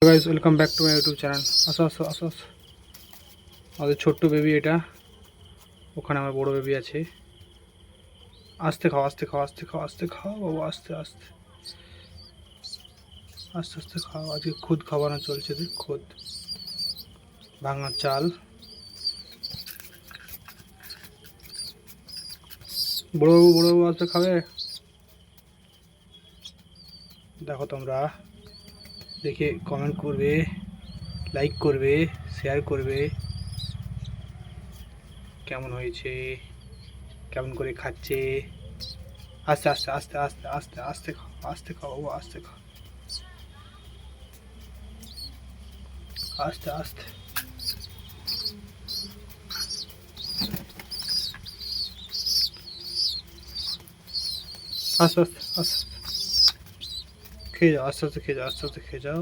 Guys welcome back to my YouTube channel. আসো আসো আসো আসো, আমাদের ছোট্ট বেবি এটা, ওখানে আমার বড় বেবি আছে। আস্তে খাও আস্তে খাও আস্তে খাও আস্তে খাও বাবু, আস্তে আস্তে আস্তে আস্তে খাও। আজকে খুদ খাওয়ানো চলছে, খুদ ভাঙা চাল। বড় বাবু আস্তে খাবে। দেখো তোমরা, দেখে কমেন্ট করবে, লাইক করবে, শেয়ার করবে কেমন হয়েছে, কেমন করে খাচ্ছে। আস্তে আস্তে আস্তে আস্তে আস্তে আস্তে খাও আস্তে খাও বাবু, আস্তে খাও আস্তে আস্তে। আস্তে আস্তে আস্তে খেয়ে যাও, আস্তে আস্তে খেয়ে যাও, আস্তে আস্তে খেয়ে যাও।